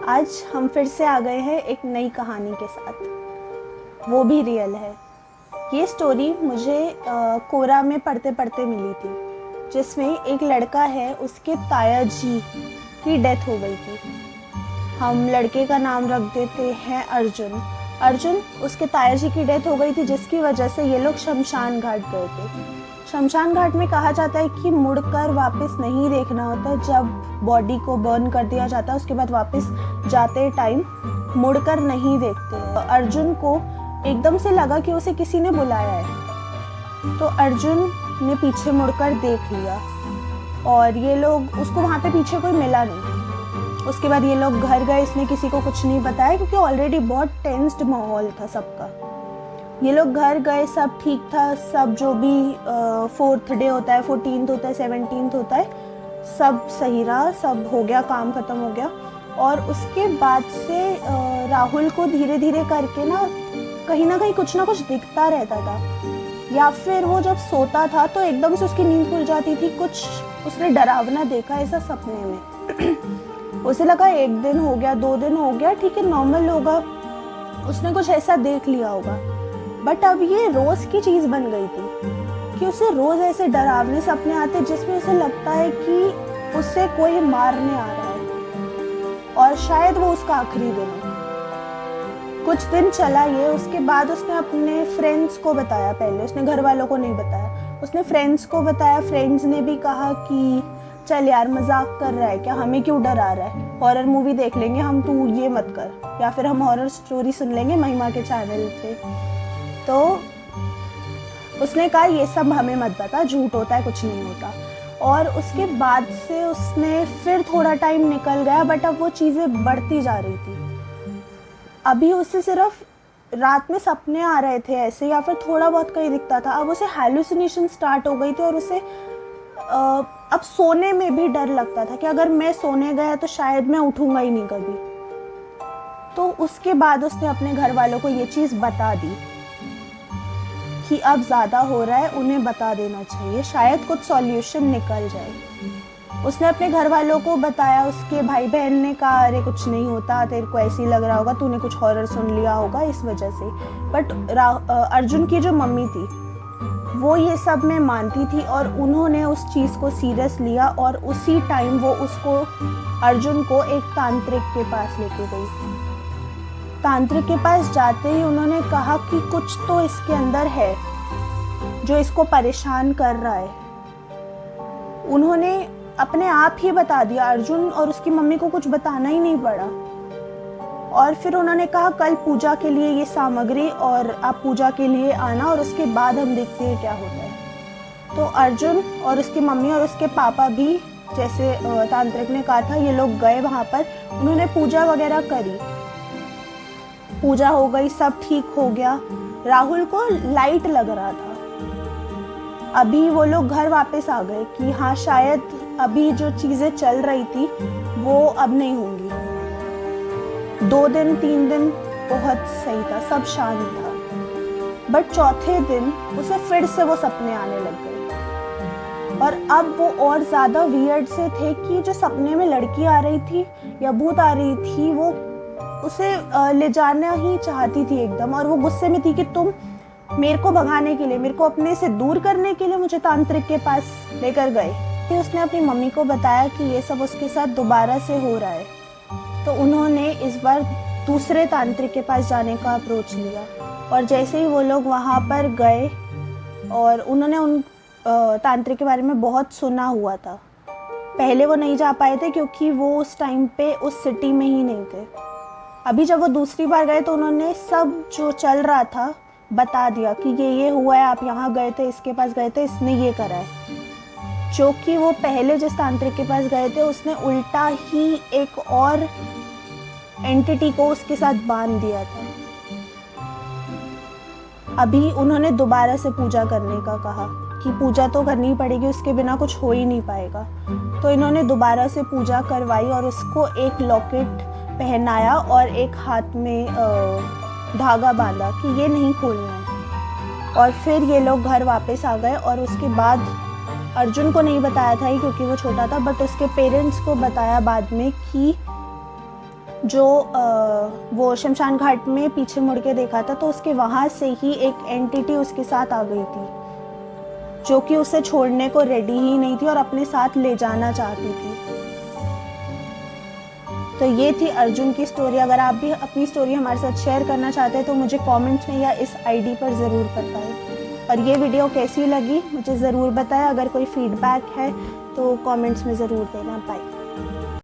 आज हम फिर से आ गए हैं एक नई कहानी के साथ, वो भी रियल है। ये स्टोरी मुझे कोरा में पढ़ते पढ़ते मिली थी, जिसमें एक लड़का है, उसके ताया जी की डेथ हो गई थी। हम लड़के का नाम रख देते हैं अर्जुन। अर्जुन, उसके ताया जी की डेथ हो गई थी, जिसकी वजह से ये लोग शमशान घाट गए थे। शमशान घाट में कहा जाता है कि मुड़कर वापस नहीं देखना होता। जब बॉडी को बर्न कर दिया जाता है, उसके बाद वापस जाते टाइम मुड़कर नहीं देखते। अर्जुन को एकदम से लगा कि उसे किसी ने बुलाया है, तो अर्जुन ने पीछे मुड़कर देख लिया और ये लोग उसको वहाँ पे पीछे कोई मिला नहीं। उसके बाद ये लोग घर गए। इसने किसी को कुछ नहीं बताया क्योंकि ऑलरेडी बहुत टेंस्ड माहौल था सबका। ये लोग घर गए, सब ठीक था, सब जो भी 4th डे होता है, 14th होता है, 17th होता है, सब सही रहा, सब हो गया, काम खत्म हो गया। और उसके बाद से राहुल को धीरे धीरे करके ना कहीं कुछ ना कुछ दिखता रहता था, या फिर वो जब सोता था तो एकदम से उसकी नींद खुल जाती थी। कुछ उसने डरावना देखा ऐसा सपने में। उसे लगा 1 दिन हो गया, 2 दिन हो गया, ठीक है, नॉर्मल होगा, उसने कुछ ऐसा देख लिया होगा। बट अब ये रोज की चीज बन गई थी कि उसे रोज ऐसे डरावने सपने आते जिसमें उसे लगता है कि उसे कोई मारने आ रहा है और शायद वो उसका आखिरी दिन है। कुछ दिन चला ये। उसके बाद उसने अपने फ्रेंड्स को बताया। पहले उसने घर वालों को नहीं बताया, उसने फ्रेंड्स को बताया। फ्रेंड्स ने भी कहा कि चल यार, मजाक कर रहा है क्या, हमें क्यों डरा रहा है, हॉरर मूवी देख लेंगे हम, तू ये मत कर, या फिर हम हॉरर स्टोरी सुन लेंगे महिमा के चैनल पे। तो उसने कहा ये सब हमें मत बता, झूठ होता है, कुछ नहीं होता। और उसके बाद से उसने फिर थोड़ा टाइम निकल गया, बट अब वो चीज़ें बढ़ती जा रही थी। अभी उसे सिर्फ रात में सपने आ रहे थे ऐसे, या फिर थोड़ा बहुत कहीं दिखता था। अब उसे हैलुसिनेशन स्टार्ट हो गई थी और उसे अब सोने में भी डर लगता था कि अगर मैं सोने गया तो शायद मैं उठूंगा ही नहीं कभी। तो उसके बाद उसने अपने घर वालों को ये चीज़ बता दी कि अब ज़्यादा हो रहा है, उन्हें बता देना चाहिए, शायद कुछ सॉल्यूशन निकल जाए। उसने अपने घर वालों को बताया। उसके भाई बहन ने कहा अरे कुछ नहीं होता, तेरे को ऐसे ही लग रहा होगा, तूने कुछ हॉरर सुन लिया होगा इस वजह से। बट अर्जुन की जो मम्मी थी वो ये सब में मानती थी और उन्होंने उस चीज़ को सीरियस लिया और उसी टाइम वो उसको अर्जुन को एक तांत्रिक के पास लेके गई। तांत्रिक के पास जाते ही उन्होंने कहा कि कुछ तो इसके अंदर है जो इसको परेशान कर रहा है। उन्होंने अपने आप ही बता दिया। अर्जुन और उसकी मम्मी को कुछ बताना ही नहीं पड़ा। और फिर उन्होंने कहा कल पूजा के लिए ये सामग्री, और आप पूजा के लिए आना, और उसके बाद हम देखते हैं क्या होता है। तो अर्जुन और उसकी मम्मी और उसके पापा भी, जैसे तांत्रिक ने कहा था, ये लोग गए वहाँ पर। उन्होंने पूजा वगैरह करी, पूजा हो गई, सब ठीक हो गया। राहुल को लाइट लग रहा था। अभी वो लोग घर वापस आ गए कि हाँ, शायद अभी जो चीज़ें चल रही थी वो अब नहीं होंगी। 2 दिन 3 दिन बहुत सही था, सब शांत था। बट चौथे दिन उसे फिर से वो सपने आने लग गए, और अब वो और ज़्यादा वियर्ड से थे कि जो सपने में लड़की आ रही थी या भूत आ रही थी, वो उसे ले जाना ही चाहती थी एकदम। और वो गुस्से में थी कि तुम मेरे को भगाने के लिए, मेरे को अपने से दूर करने के लिए मुझे तांत्रिक के पास लेकर गए। फिर उसने अपनी मम्मी को बताया कि ये सब उसके साथ दोबारा से हो रहा है। तो उन्होंने इस बार दूसरे तांत्रिक के पास जाने का अप्रोच लिया। और जैसे ही वो लोग वहाँ पर गए, और उन्होंने उन तांत्रिक के बारे में बहुत सुना हुआ था। पहले वो नहीं जा पाए थे क्योंकि वो उस टाइम पे उस सिटी में ही नहीं थे। अभी जब वो दूसरी बार गए तो उन्होंने सब जो चल रहा था बता दिया कि ये हुआ है, आप यहाँ गए थे, इसके पास गए थे, इसने ये करा है। जो कि वो पहले जिस तांत्रिक के पास गए थे उसने उल्टा ही एक और एंटिटी को उसके साथ बांध दिया था। अभी उन्होंने दोबारा से पूजा करने का कहा कि पूजा तो करनी पड़ेगी, उसके बिना कुछ हो ही नहीं पाएगा। तो इन्होंने दोबारा से पूजा करवाई और उसको एक लॉकेट पहनाया और एक हाथ में धागा बांधा कि ये नहीं खोलना है। और फिर ये लोग घर वापस आ गए। और उसके बाद अर्जुन को नहीं बताया था क्योंकि वो छोटा था, बट उसके पेरेंट्स को बताया बाद में कि जो वो शमशान घाट में पीछे मुड़ के देखा था, तो उसके वहाँ से ही एक एंटिटी उसके साथ आ गई थी जो कि उसे छोड़ने को रेडी ही नहीं थी और अपने साथ ले जाना चाहती थी। तो ये थी अर्जुन की स्टोरी। अगर आप भी अपनी स्टोरी हमारे साथ शेयर करना चाहते हैं तो मुझे कमेंट्स में या इस आईडी पर ज़रूर बताएं। और ये वीडियो कैसी लगी मुझे ज़रूर बताएं। अगर कोई फीडबैक है तो कमेंट्स में ज़रूर देना। बाय।